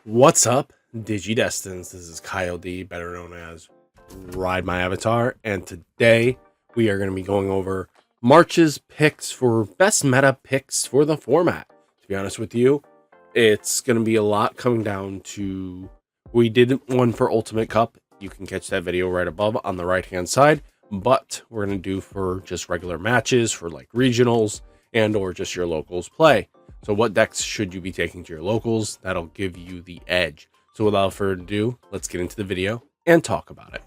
What's up, Digidestins? This is Kyle D, better known as RideMyAvatar, and today we are going to be going over March's picks for best meta picks for the format. To be honest with you, it's going to be a lot coming down to, we did one for Ultimate Cup. You can catch that video right above on the right-hand side, but we're going to do for just regular matches, for like regionals, and or just your locals play. So what decks should you be taking to your locals? That'll give you the edge. So without further ado, let's get into the video and talk about it.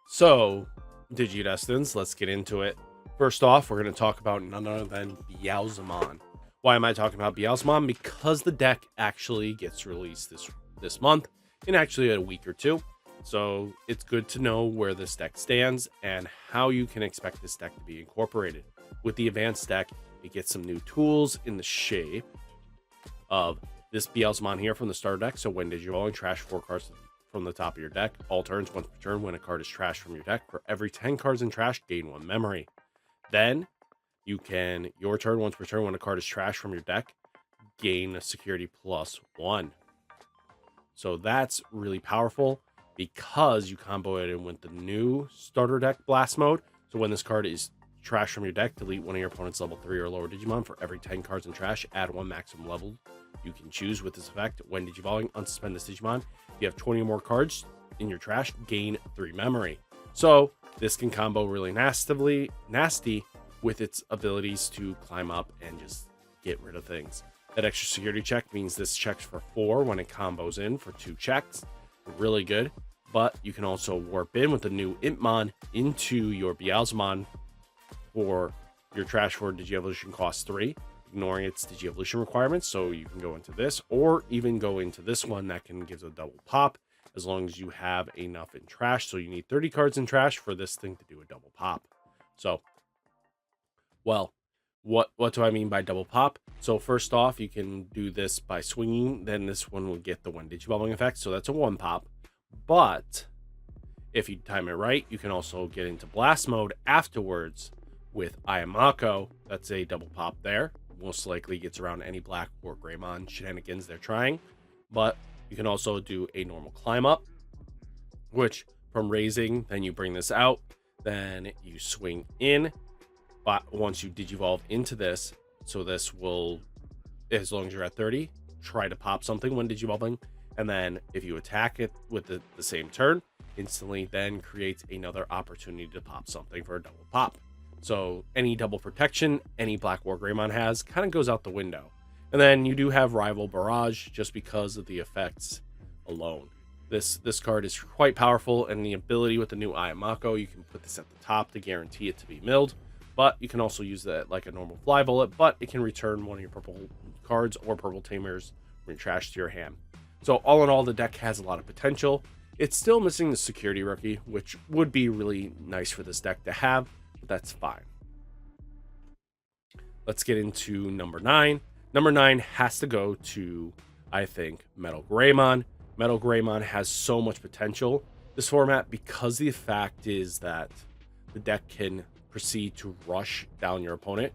So, Digidestins, let's get into it. First off, we're going to talk about none other than Blazmon. Why am I talking about Blazmon? Because the deck actually gets released this month, in actually a week or two. So it's good to know where this deck stands and how you can expect this deck to be incorporated. With the advanced deck, it gets some new tools in the shape of this Blazmon here from the starter deck. So when Digivolving, trash 4 cards from the top of your deck. All turns, once per turn, when a card is trashed from your deck, for every 10 cards in trash, gain 1 memory. Then you can, your turn, once per turn, when a card is trashed from your deck, gain a security +1. So that's really powerful, because you combo it in with the new starter deck blast mode. So when this card is trash from your deck, delete one of your opponent's level 3 or lower Digimon. For every 10 cards in trash, add 1 maximum level you can choose. With this effect, when Digivolving, unsuspend this Digimon. If you have 20 or more cards in your trash, gain 3 memory. So this can combo really nasty with its abilities to climb up and just get rid of things. That extra security check means this checks for 4 when it combos in for 2 checks. Really good. But you can also warp in with the new Impmon into your Blazmon for your trash for Digievolution cost 3, ignoring its Digievolution requirements. So you can go into this, or even go into this one that can give a double pop, as long as you have enough in trash. So you need 30 cards in trash for this thing to do a double pop. So, well, what do I mean by double pop? So first off, you can do this by swinging. Then this one will get the 1 Digivolving effect. So that's a 1 pop. But if you time it right, you can also get into blast mode afterwards with Ayamako. That's a double pop there. Most likely gets around any Blackboard Greymon shenanigans they're trying. But you can also do a normal climb up, which from raising, then you bring this out, then you swing in. But once you Digivolve into this, so this will, as long as you're at 30, try to pop something when Digivolving. And then if you attack it with the same turn, instantly then creates another opportunity to pop something for a double pop. So any double protection any Blackboard Greymon has kind of goes out the window. And then you do have Rival Barrage just because of the effects alone. This card is quite powerful, and the ability with the new Ayamako, you can put this at the top to guarantee it to be milled. But you can also use that like a normal fly bullet, but it can return one of your purple cards or purple tamers from your trash to your hand. So all in all, the deck has a lot of potential. It's still missing the security rookie, which would be really nice for this deck to have, but that's fine. Let's get into number 9. Number 9 has to go to, I think, Metal Greymon. Metal Greymon has so much potential this format, because the fact is that the deck can proceed to rush down your opponent.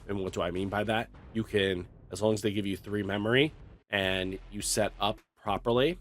And what do I mean by that? You can, as long as they give you 3 memory and you set up properly,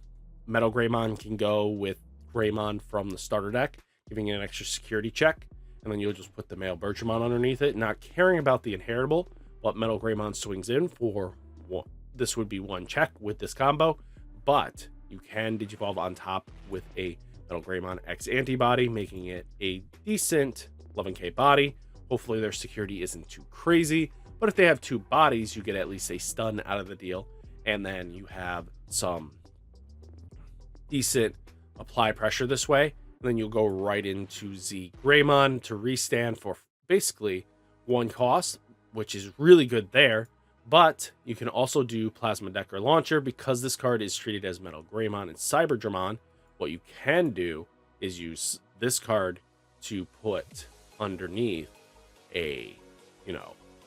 Metal Greymon can go with Greymon from the starter deck, giving it an extra security check, and then you'll just put the male Bertramon underneath it, not caring about the inheritable. But Metal Greymon swings in for 1. This would be 1 check with this combo, but you can Digivolve on top with a Metal Greymon X antibody, making it a decent 11k body. Hopefully their security isn't too crazy, but if they have 2 bodies, you get at least a stun out of the deal, and then you have some decent apply pressure this way. And then you'll go right into Z Greymon to restand for basically 1 cost, which is really good there. But you can also do Plasma Decker Launcher, because this card is treated as Metal Greymon and Cyberdramon. What you can do is use this card to put underneath a,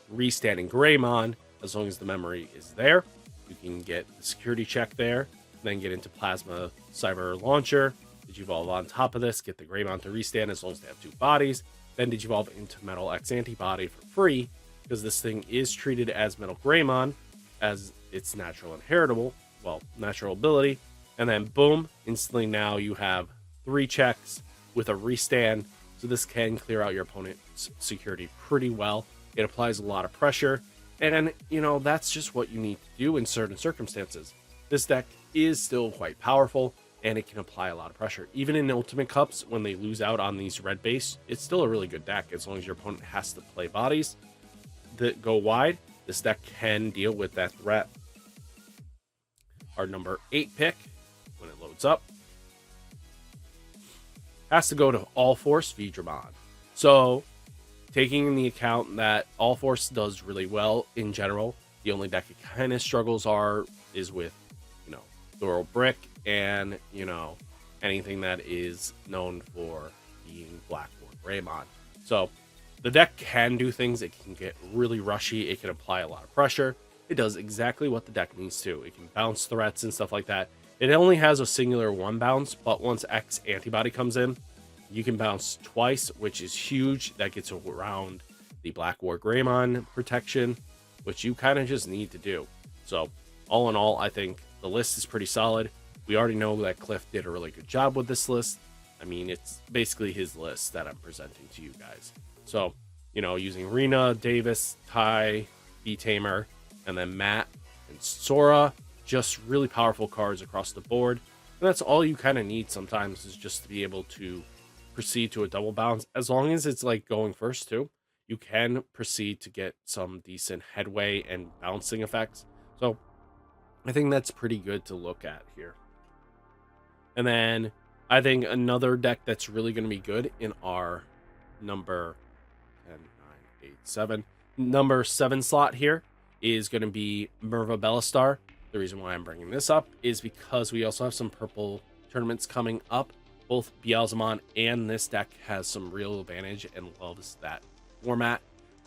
restanding Greymon. As long as the memory is there, you can get the security check there, then get into Plasma Cyber Launcher, Digivolve on top of this, get the Greymon to restand as long as they have 2 bodies, then Digivolve into Metal X Antibody for free, because this thing is treated as Metal Greymon, as its natural inheritable, well, natural ability. And then boom, instantly now you have 3 checks with a restand. So this can clear out your opponent's security pretty well. It applies a lot of pressure. And, you know, that's just what you need to do in certain circumstances. This deck is still quite powerful, and it can apply a lot of pressure. Even in Ultimate Cups, when they lose out on these red base, it's still a really good deck as long as your opponent has to play bodies that go wide. This deck can deal with that threat. Our number 8 pick, when it loads up, has to go to All Force Digimon. So, taking in the account that All Force does really well in general, the only deck it kind of struggles is with, you know, Thorough Brick and, you know, anything that is known for being Blackboard Greymon. So, the deck can do things. It can get really rushy. It can apply a lot of pressure. It does exactly what the deck needs to. It can bounce threats and stuff like that. It only has a singular 1 bounce, but once X antibody comes in, you can bounce twice, which is huge. That gets around the Blackboard Greymon protection, which you kind of just need to do. So, all in all, I think the list is pretty solid. We already know that Cliff did a really good job with this list. I mean, it's basically his list that I'm presenting to you guys. So, you know, using Rena, Davis, Ty, B-Tamer, and then Matt and Sora, just really powerful cards across the board. And that's all you kind of need sometimes, is just to be able to proceed to a double bounce. As long as it's like going first too, you can proceed to get some decent headway and bouncing effects. So I think that's pretty good to look at here. And then I think another deck that's really going to be good in our number 10, 9, 8, 7, number 7 slot here is going to be Merva Bellastar. The reason why I'm bringing this up is because we also have some purple tournaments coming up. Both Blazmon and this deck has some real advantage and loves that format.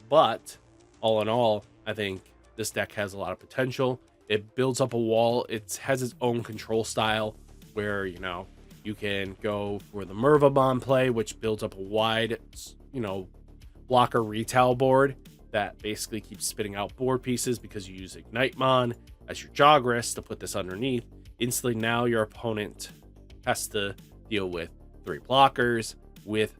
But all in all, I think this deck has a lot of potential. It builds up a wall. It has its own control style where, you know, you can go for the Merva bomb play, which builds up a wide, you know, blocker retail board that basically keeps spitting out board pieces because you use Ignitemon as your Jogris to put this underneath. Instantly now your opponent has to deal with 3 blockers with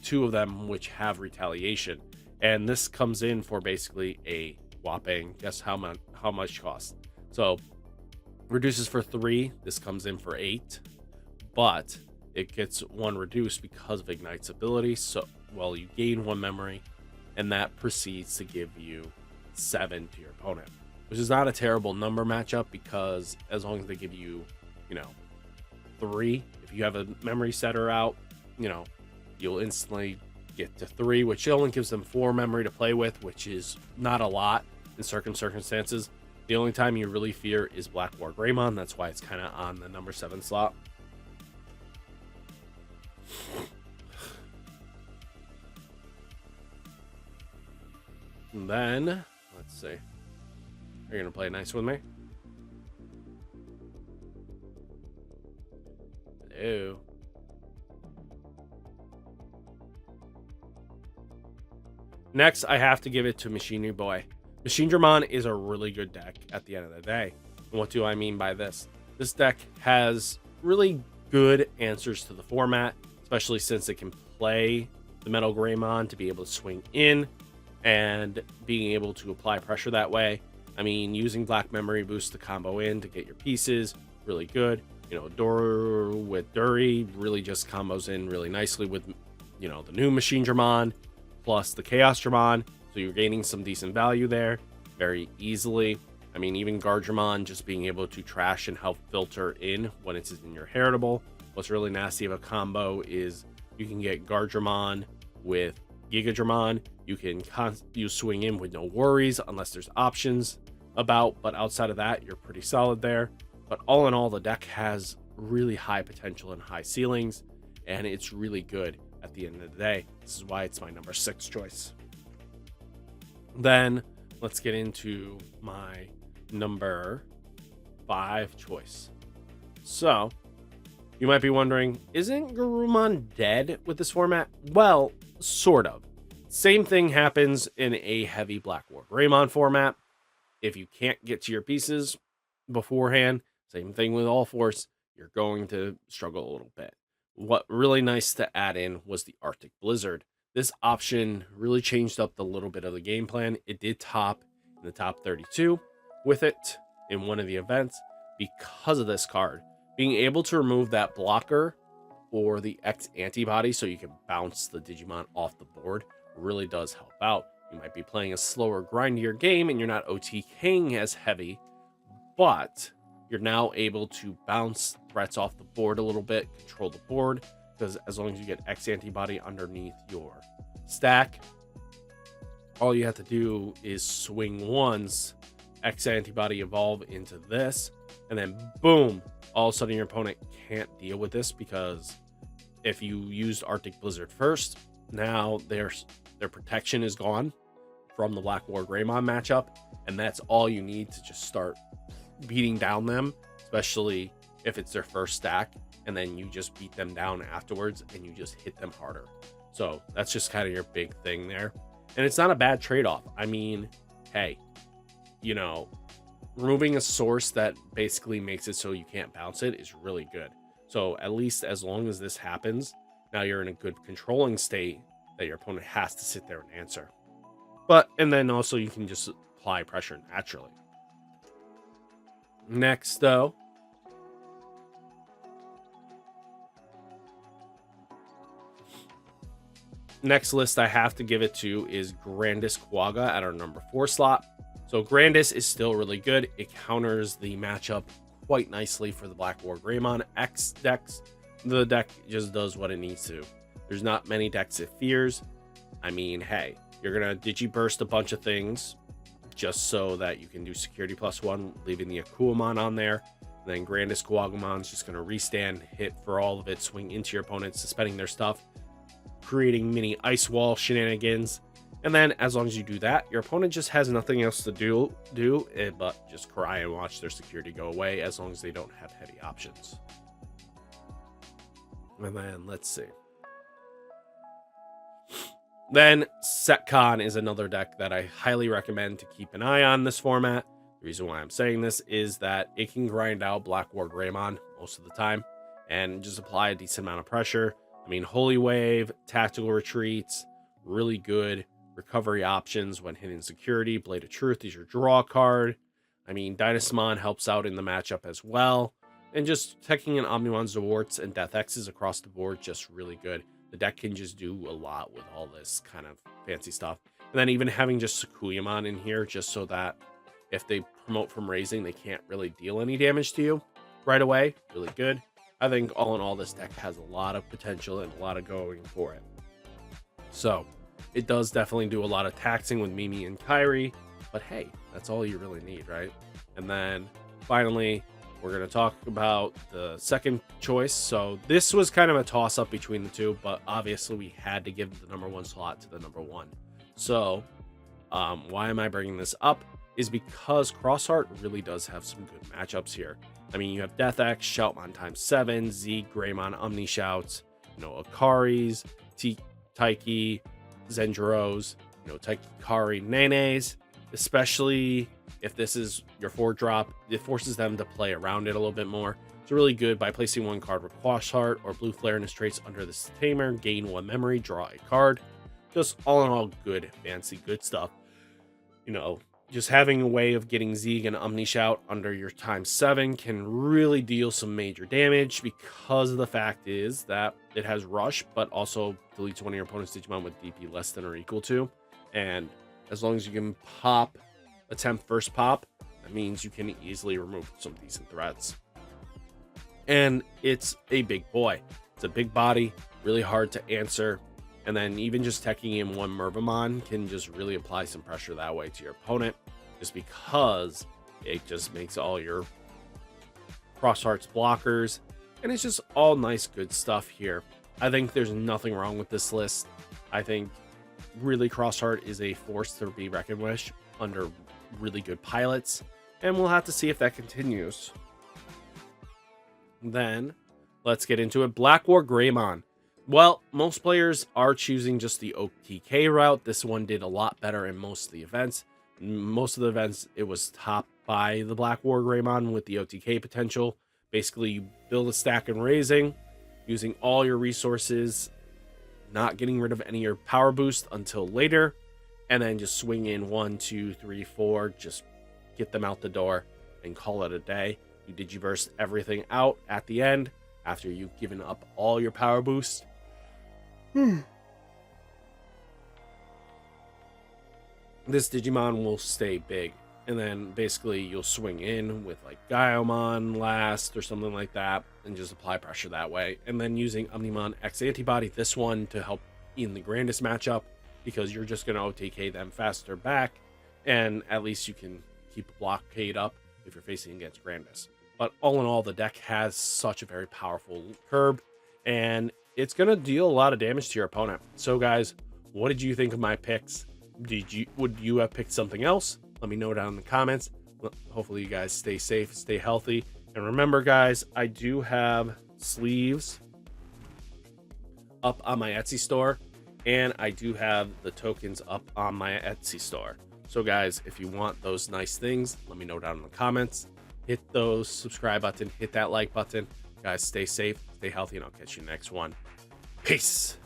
2 of them which have retaliation. And this comes in for basically a whopping, guess how much cost. So reduces for 3, this comes in for 8, but it gets 1 reduced because of Ignite's ability. So, well, you gain 1 memory, and that proceeds to give you 7 to your opponent, which is not a terrible number matchup, because as long as they give you, you know, 3, if you have a memory setter out, you know, you'll instantly get to 3, which only gives them 4 memory to play with, which is not a lot in certain circumstances. The only time you really fear is Blackboard Greymon. That's why it's kind of on the number 7 slot. And then, let's see. Are you going to play nice with me? Hello. Next, I have to give it to Machinery Boy. Machinedramon is a really good deck at the end of the day. And what do I mean by this? This deck has really good answers to the format, especially since it can play the Metal Greymon to be able to swing in and being able to apply pressure that way. I mean, using Black Memory Boost to combo in to get your pieces, really good. You know, Dor with Dury really just combos in really nicely with, you know, the new Machinedramon plus the Chaos Dramon. So you're gaining some decent value there very easily. I mean, even Guardramon just being able to trash and help filter in when it's in your heritable. What's really nasty of a combo is you can get Guardramon with Gigadramon. You swing in with no worries unless there's options about, but outside of that, you're pretty solid there. But all in all, the deck has really high potential and high ceilings, and it's really good at the end of the day. This is why it's my number 6 choice. Then let's get into my number 5 choice. So you might be wondering, isn't Garurumon dead with this format? Well, sort of. Same thing happens in a heavy Blackboard Greymon format. If you can't get to your pieces beforehand, same thing with All Force, you're going to struggle a little bit. What really nice to add in was the Arctic Blizzard. This option really changed up the little bit of the game plan. It did top in the top 32 with it in one of the events because of this card. Being able to remove that blocker or the X antibody so you can bounce the Digimon off the board really does help out. You might be playing a slower, grindier game and you're not OTKing as heavy, but you're now able to bounce threats off the board a little bit, control the board, because as long as you get X antibody underneath your stack, all you have to do is swing once, X antibody evolve into this, and then boom, all of a sudden your opponent can't deal with this, because if you used Arctic Blizzard first, now their protection is gone from the Blackboard Greymon matchup, and that's all you need to just start beating down them, especially if it's their first stack, and then you just beat them down afterwards and you just hit them harder. So that's just kind of your big thing there. And it's not a bad trade-off. I mean, hey, you know, removing a source that basically makes it so you can't bounce it is really good. So at least as long as this happens, now you're in a good controlling state that your opponent has to sit there and answer. And then also you can just apply pressure naturally. Next, though, next list I have to give it to is Grandis Quagga at our number 4 slot. So Grandis is still really good. It counters the matchup quite nicely for the Blackboard Greymon X decks. The deck just does what it needs to. There's not many decks it fears. I mean, hey, you're going to Digiburst a bunch of things just so that you can do security +1, leaving the Akuamon on there. And then Grandis Quaggamon's just going to restand, hit for all of it, swing into your opponent, suspending their stuff, creating mini ice wall shenanigans. And then as long as you do that, your opponent just has nothing else to do but just cry and watch their security go away, as long as they don't have heavy options. And then let's see. Then Sett Khan is another deck that I highly recommend to keep an eye on this format. The reason why I'm saying this is that it can grind out Blackboard Greymon most of the time and just apply a decent amount of pressure. I mean, Holy Wave, Tactical Retreats, really good recovery options when hitting security. Blade of Truth is your draw card. I mean, Dynasmon helps out in the matchup as well. And just taking in Omnimon's Rewards and Death X's across the board, just really good. The deck can just do a lot with all this kind of fancy stuff. And then even having just Sakuyamon in here, just so that if they promote from raising, they can't really deal any damage to you right away. Really good. I think all in all, this deck has a lot of potential and a lot of going for it. So it does definitely do a lot of taxing with Mimi and Kyrie, but hey, that's all you really need, right? And then finally, we're going to talk about the second choice. So this was kind of a toss-up between the two, but obviously we had to give the number 1 slot to the number 1. So why am I bringing this up? Is because Crossheart really does have some good matchups here. I mean, you have Death X, Shoutmon ×7, Z, Greymon, Omni Shouts, you know, Akaris, Taiki, Zenjuros, you know, Taikari, Nenes, especially if this is your 4-drop, it forces them to play around it a little bit more. It's really good by placing 1 card with Crossheart or Blue Flare and his traits under the Tamer, gain 1 memory, draw a card. Just all in all, good, fancy, good stuff. You know, just having a way of getting Zeeg and Omni Shout under your ×7 can really deal some major damage, because the fact is that it has Rush, but also deletes one of your opponent's Digimon with DP less than or equal to. And as long as you can attempt first pop, that means you can easily remove some decent threats. And it's a big boy. It's a big body, really hard to answer. And then even just teching in 1 Mervamon can just really apply some pressure that way to your opponent, just because it just makes all your Crossheart's blockers, and it's just all nice, good stuff here. I think there's nothing wrong with this list. I think really Crossheart is a force to be reckoned with under really good pilots, and we'll have to see if that continues. Then let's get into it. Blackboard Greymon. Well, most players are choosing just the OTK route. This one did a lot better in most of the events. Most of the events, it was topped by the Blackboard Greymon with the OTK potential. Basically, you build a stack and raising, using all your resources, not getting rid of any of your power boost until later, and then just swing in 1, 2, 3, 4, just get them out the door and call it a day. You digiburst everything out at the end after you've given up all your power boost. This Digimon will stay big, and then basically you'll swing in with like Gaiomon last or something like that and just apply pressure that way, and then using Omnimon X Antibody, this one, to help in the Grandis matchup, because you're just going to OTK them faster back, and at least you can keep a blockade up if you're facing against Grandis. But all in all, the deck has such a very powerful curb, and it's going to deal a lot of damage to your opponent. So guys, what did you think of my picks? Would you have picked something else? Let me know down in the comments. Hopefully you guys stay safe, stay healthy, and remember guys, I do have sleeves up on my Etsy store, and I do have the tokens up on my Etsy store. So guys, if you want those nice things, let me know down in the comments. Hit those subscribe button, hit that like button. Guys, stay safe, stay healthy, and I'll catch you next one. Peace.